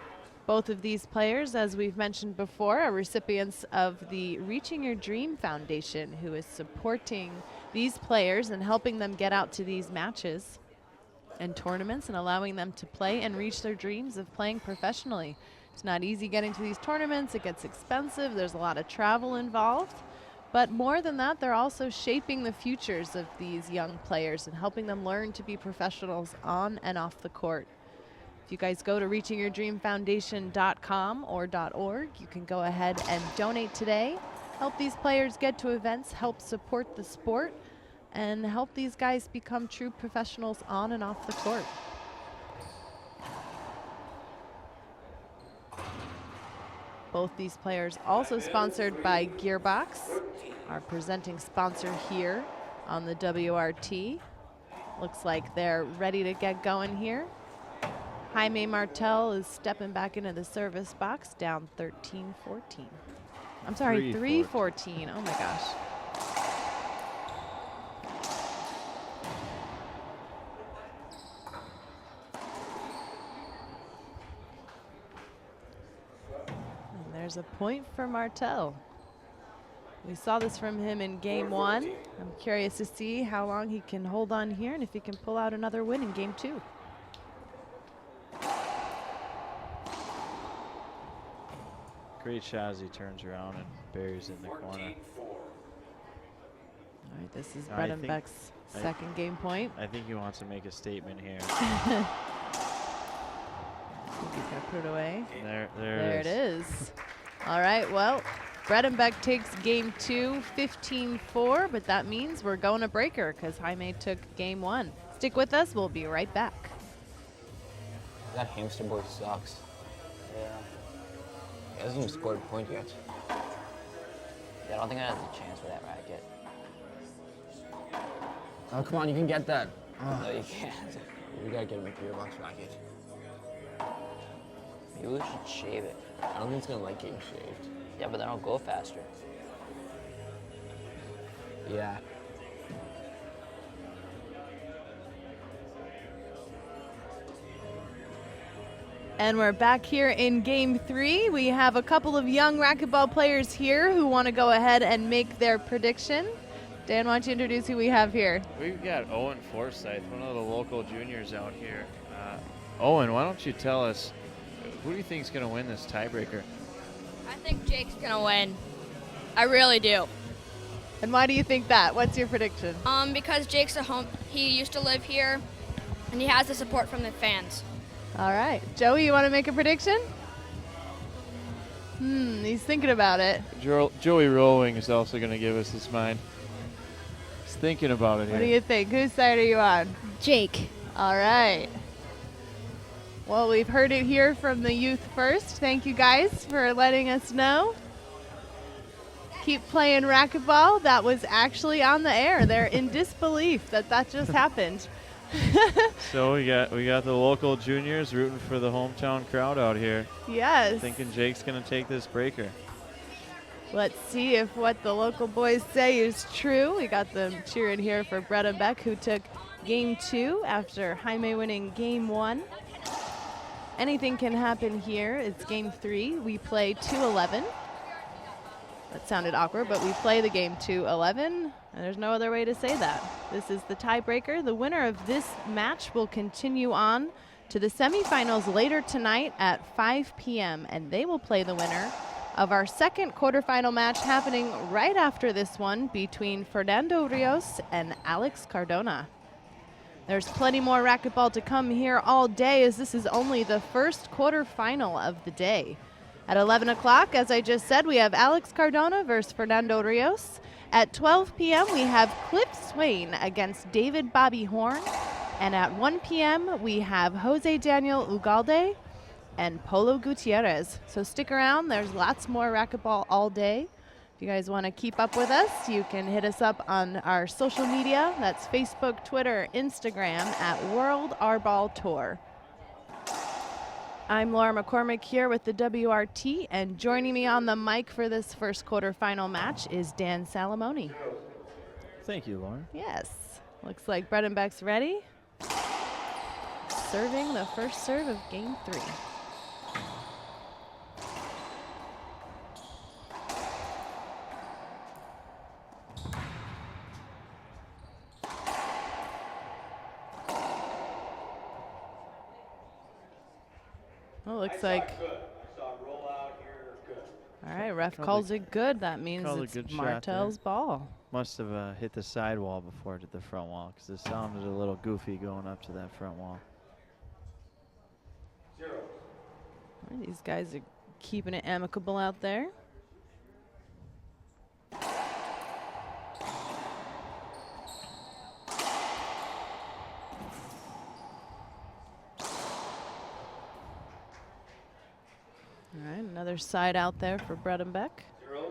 both of these players, as we've mentioned before, are recipients of the Reaching Your Dream Foundation, who is supporting these players and helping them get out to these matches and tournaments and allowing them to play and reach their dreams of playing professionally. It's not easy getting to these tournaments. It gets expensive. There's a lot of travel involved. But more than that, they're also shaping the futures of these young players and helping them learn to be professionals on and off the court. If you guys go to reachingyourdreamfoundation.com or .org, you can go ahead and donate today. Help these players get to events, help support the sport, and help these guys become true professionals on and off the court. Both these players also sponsored by Gearbox, our presenting sponsor here on the WRT. Looks like they're ready to get going here. Jaime Martell is stepping back into the service box, down 13-14. I'm sorry, 3-14. Oh my gosh. And there's a point for Martell. We saw this from him in game 1. I'm curious to see how long he can hold on here and if he can pull out another win in game 2. Great shot as he turns around and buries in the corner. 14-4. All right, this is I think- Bredenbeck's second game point. I think he wants to make a statement here. I think he's gonna put it away. There There it is. All right, well, Bredenbeck takes game 2, 15-4, but that means we're going to breaker because Jaime took game 1. Stick with us, we'll be right back. That hamster boy sucks. Yeah. He hasn't even scored a point yet. Yeah, I don't think I have a chance for that racket. Oh, come on, you can get that. No, you can't. We gotta get him a gearbox racket. Maybe we should shave it. I don't think it's gonna like getting shaved. Yeah, but then I'll go faster. Yeah. And we're back here in game 3. We have a couple of young racquetball players here who want to go ahead and make their prediction. Dan, why don't you introduce who we have here? We've got Owen Forsyth, one of the local juniors out here. Owen, why don't you tell us, who do you think is going to win this tiebreaker? I think Jake's gonna win. I really do. And why do you think that? What's your prediction? Because Jake's a home. He used to live here, and he has the support from the fans. All right. Joey, you want to make a prediction? He's thinking about it. Joey Rolling is also going to give us his mind. He's thinking about it here. What do you think? Whose side are you on? Jake. All right. Well, we've heard it here from the youth first. Thank you guys for letting us know. Keep playing racquetball. That was actually on the air. They're in disbelief that just happened. So we got the local juniors rooting for the hometown crowd out here. Yes. Thinking Jake's going to take this breaker. Let's see if what the local boys say is true. We got them cheering here for Bredenbeck, who took game 2 after Jaime winning game 1. Anything can happen here. It's game 3. We play 2-11. That sounded awkward, but we play the game 2-11, and there's no other way to say that. This is the tiebreaker. The winner of this match will continue on to the semifinals later tonight at 5 p.m., and they will play the winner of our second quarterfinal match happening right after this one between Fernando Rios and Alex Cardona. There's plenty more racquetball to come here all day, as this is only the first quarterfinal of the day. At 11 o'clock, as I just said, we have Alex Cardona versus Fernando Rios. At 12 p.m., we have Cliff Swain against David Bobby Horn. And at 1 p.m., we have Jose Daniel Ugalde and Polo Gutierrez. So stick around. There's lots more racquetball all day. If you guys want to keep up with us, you can hit us up on our social media. That's Facebook, Twitter, Instagram at World R-Ball Tour. I'm Laura McCormick here with the WRT, and joining me on the mic for this first quarterfinal match is Dan Salamoni. Thank you, Lauren. Yes. Looks like Bredenbeck's ready. Serving the first serve of game 3. Well, looks like. Good. I saw him roll out here. Good. All right, ref calls it good. That means Called a it's good shot Martell's there. ball. Must have hit the sidewall before it hit the front wall, because it sounded a little goofy going up to that front wall. 0. All right, these guys are keeping it amicable out there. All right, another side out there for Bredenbeck. 0.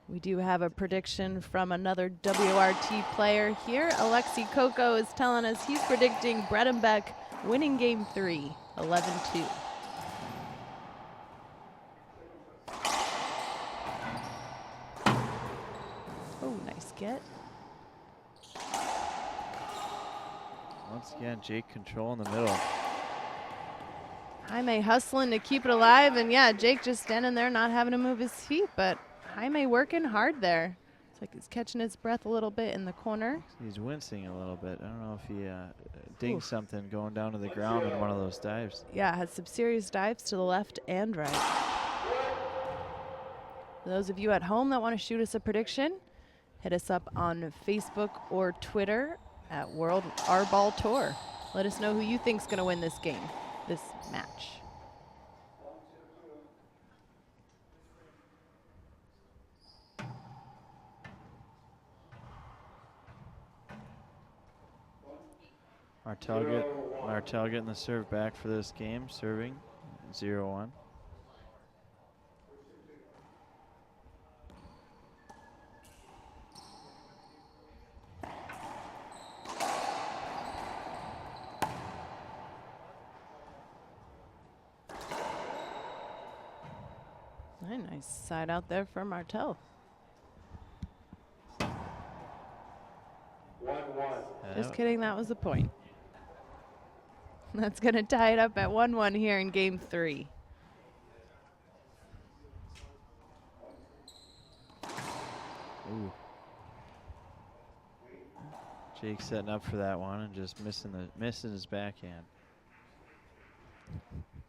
We do have a prediction from another WRT player here. Alexi Coco is telling us he's predicting Bredenbeck winning game 3, 11-2. Oh, nice get. Once again, Jake control in the middle. Jaime hustling to keep it alive, and yeah, Jake just standing there not having to move his feet, but Jaime working hard there. It's like he's catching his breath a little bit in the corner. He's wincing a little bit. I don't know if he dinged something going down to the ground in one of those dives. Yeah, has some serious dives to the left and right. For those of you at home that want to shoot us a prediction, hit us up on Facebook or Twitter at World R-Ball Tour. Let us know who you think's going to win this game, this match. Martell getting the serve back for this game, serving 0-1. Nice side out there for Martell. 1-1. Just kidding, that was the point. That's going to tie it up at 1-1 here in game 3. Ooh. Jake setting up for that one and just missing his backhand.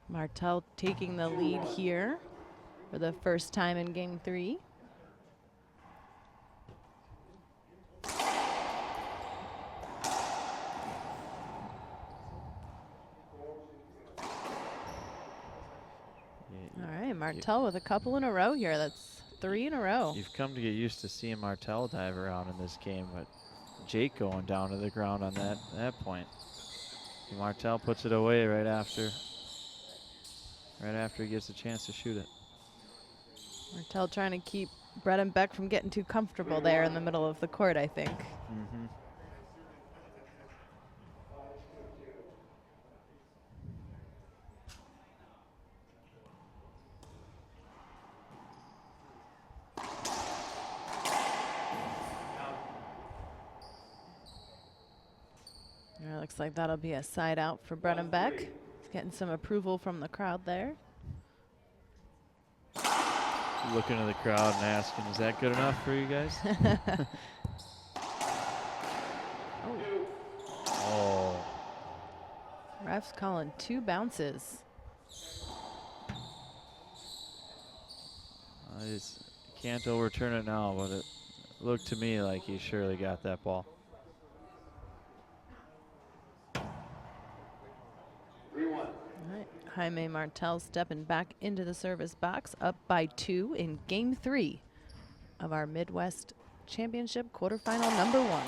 Martell taking the lead here for the first time in game 3. Martell with a couple in a row here. That's 3 in a row. You've come to get used to seeing Martell dive around in this game, but Jake going down to the ground on that point. Martell puts it away right after he gets a chance to shoot it. Martell trying to keep Bredenbeck from getting too comfortable there in the middle of the court, I think. Mm-hmm. Looks like that'll be a side out for Bredenbeck. He's getting some approval from the crowd there. Looking at the crowd and asking, is that good enough for you guys? Oh. Ref's calling 2 bounces. I just can't overturn it now, but it looked to me like he surely got that ball. All right, Jaime Martell stepping back into the service box, up by 2 in game 3 of our Midwest Championship quarterfinal number 1.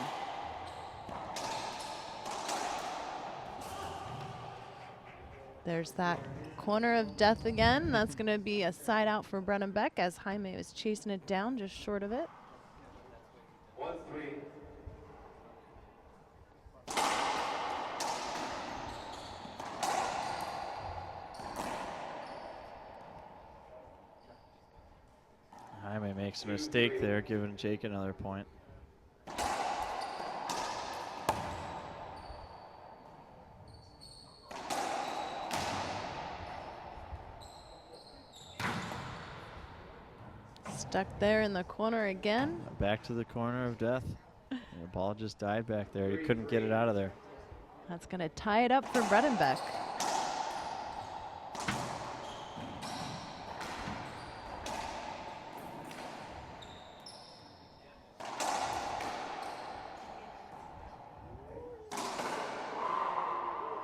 There's that corner of death again. That's going to be a side out for Bredenbeck as Jaime was chasing it down just short of it. 1-3. Jaime makes a mistake there, giving Jake another point. Stuck there in the corner again. Back to the corner of death. The ball just died back there. He couldn't get it out of there. That's going to tie it up for Bredenbeck.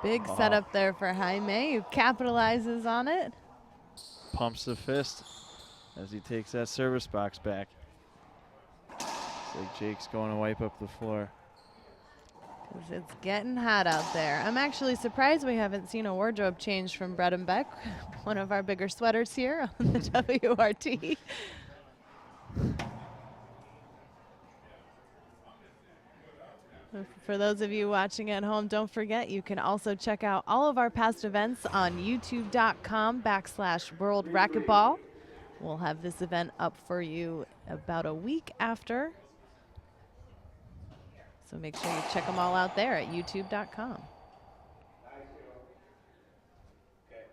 Big setup there for Jaime, who capitalizes on it. Pumps the fist as he takes that service box back. It's like Jake's going to wipe up the floor. 'Cause it's getting hot out there. I'm actually surprised we haven't seen a wardrobe change from Bredenbeck, one of our bigger sweaters here on the WRT. For those of you watching at home, don't forget you can also check out all of our past events on youtube.com/World Racquetball. We'll have this event up for you about a week after. So make sure you check them all out there at youtube.com. Okay,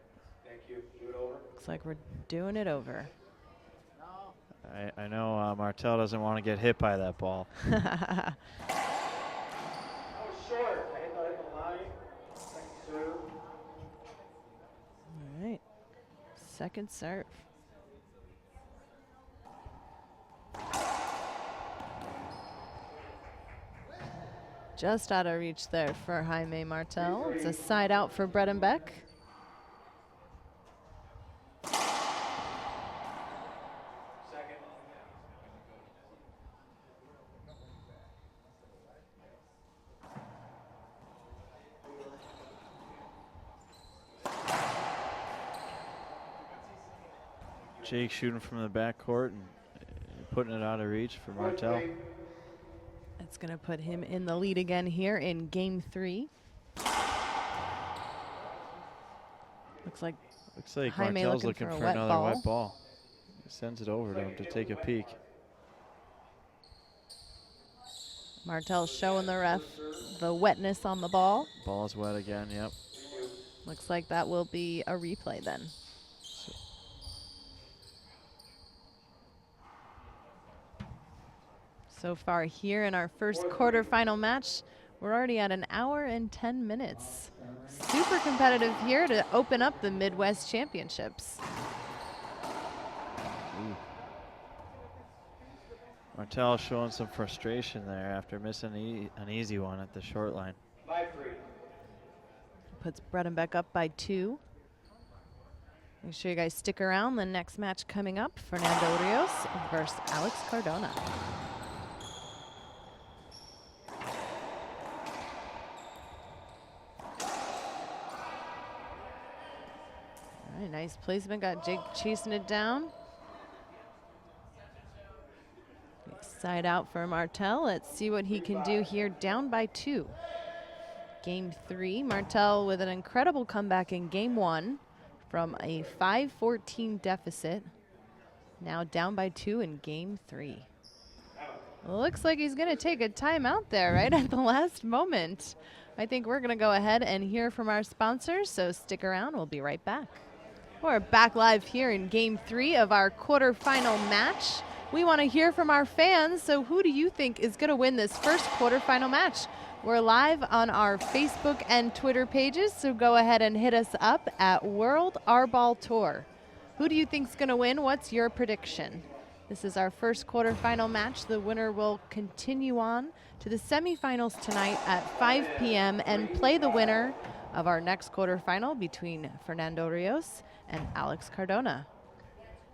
thank you. Do it over. Looks like we're doing it over. I know Martell doesn't want to get hit by that ball. I was short. I hit the line. Second serve. All right, second serve. Just out of reach there for Jaime Martell. It's a side out for Bredenbeck. Second. Jake shooting from the backcourt and putting it out of reach for Martell. It's going to put him in the lead again here in game 3. Looks like Martell's Jaime looking looking for a for wet another ball. wet ball. He sends it over to him to take a peek. Martell showing the ref the wetness on the ball. Ball's wet again, yep. Looks like that will be a replay then. So far here in our first quarterfinal match, we're already at 1 hour and 10 minutes. Super competitive here to open up the Midwest Championships. Ooh. Martell showing some frustration there after missing an easy one at the short line. 5-3. Puts Bredenbeck up by 2. Make sure you guys stick around. The next match coming up, Fernando Rios versus Alex Cardona. All right, nice placement. Got Jake chasing it down. Side out for Martell. Let's see what he can do here, down by 2. Game 3, Martell with an incredible comeback in game 1 from a 5-14 deficit. Now down by 2 in game 3. Looks like he's gonna take a timeout there right at the last moment. I think we're gonna go ahead and hear from our sponsors, so stick around, we'll be right back. We're back live here in game 3 of our quarterfinal match. We want to hear from our fans, so who do you think is going to win this first quarterfinal match? We're live on our Facebook and Twitter pages, so go ahead and hit us up at World R-Ball Tour. Who do you think is going to win? What's your prediction? This is our first quarterfinal match. The winner will continue on to the semifinals tonight at 5 p.m. and play the winner of our next quarterfinal between Fernando Rios and Alex Cardona.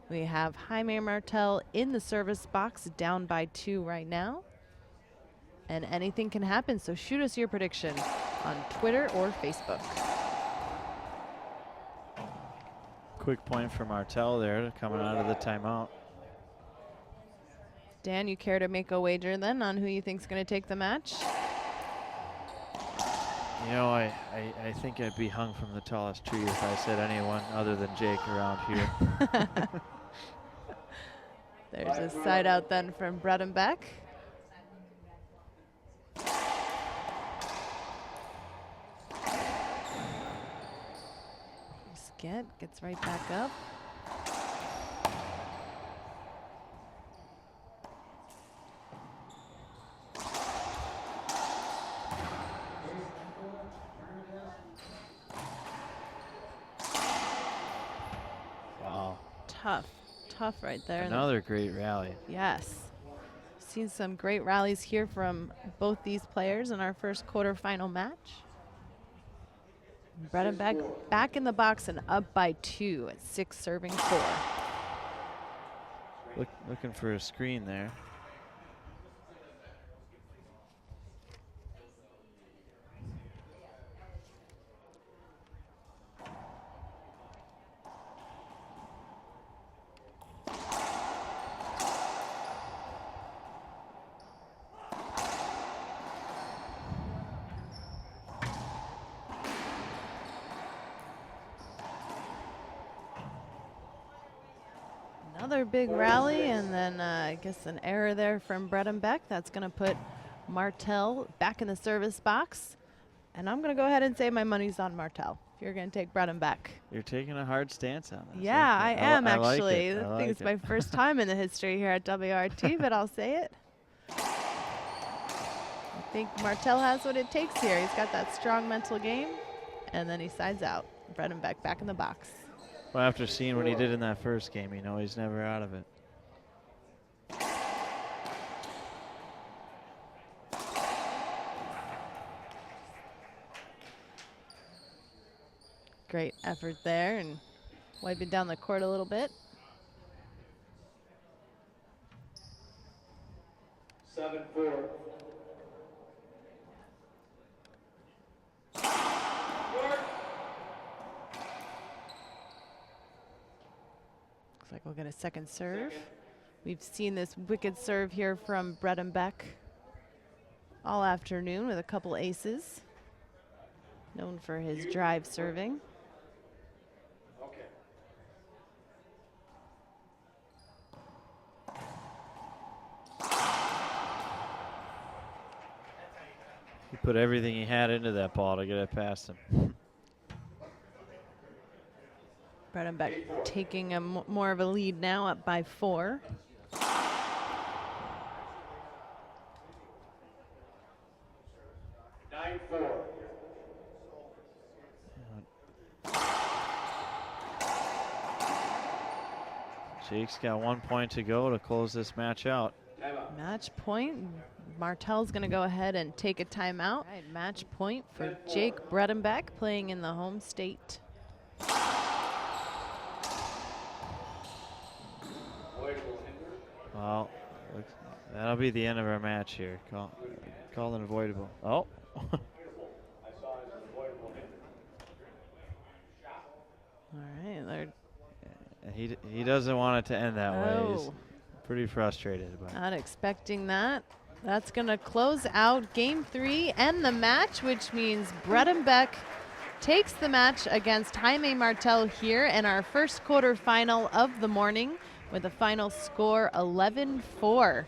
We have Jaime Martell in the service box, down by 2 right now. And anything can happen, so shoot us your prediction on Twitter or Facebook. Quick point for Martell there, coming out of the timeout. Dan, you care to make a wager then on who you think's going to take the match? You know, I think I'd be hung from the tallest tree if I said anyone other than Jake around here. There's a side out then from Bredenbeck. Gets right back up. Wow. Tough right there. Another great rally. Yes. Seen some great rallies here from both these players in our first quarterfinal match. Bredenbeck back in the box and up by 2 at 6 serving 4. Looking for a screen there. Another big rally, and then I guess an error there from Bredenbeck. That's going to put Martell back in the service box. And I'm going to go ahead and say my money's on Martell. If you're going to take Bredenbeck. You're taking a hard stance on this. Yeah, I am I like actually. it. I think it's my first time in the history here at WRT, but I'll say it. I think Martell has what it takes here. He's got that strong mental game, and then he sides out. Bredenbeck back in the box. Well, after seeing what he did in that first game, you know he's never out of it. Great effort there, and wiping down the court a little bit. 7-4. Looks like we'll get a second serve. We've seen this wicked serve here from Bredenbeck all afternoon with a couple aces. Known for his drive serving. Okay. He put everything he had into that ball to get it past him. Bredenbeck taking a more of a lead now, up by 4. Jake's got 1 point to go to close this match out. Match point. Martell's going to go ahead and take a timeout. Right, match point for Jake Bredenbeck, playing in the home state. Well, that'll be the end of our match here. Call an avoidable. Oh. All right. He doesn't want it to end that way. He's Oh. pretty frustrated about it. Not expecting that. That's going to close out game 3 and the match, which means Bredenbeck takes the match against Jaime Martell here in our first quarterfinal of the morning with a final score 11-4.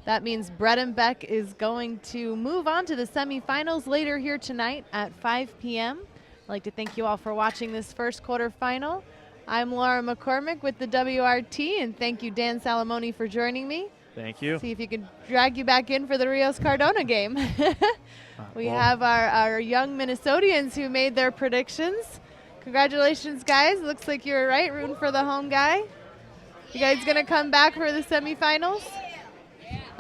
That means Bredenbeck is going to move on to the semifinals later here tonight at 5 p.m. I'd like to thank you all for watching this first quarterfinal. I'm Laura McCormick with the WRT, and thank you, Dan Salamone, for joining me. Thank you. See if you can drag you back in for the Rios Cardona game. We have our young Minnesotians who made their predictions. Congratulations, guys. Looks like you were right, rooting for the home guy. You guys going to come back for the semifinals?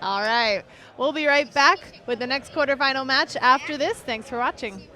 All right. We'll be right back with the next quarterfinal match after this. Thanks for watching.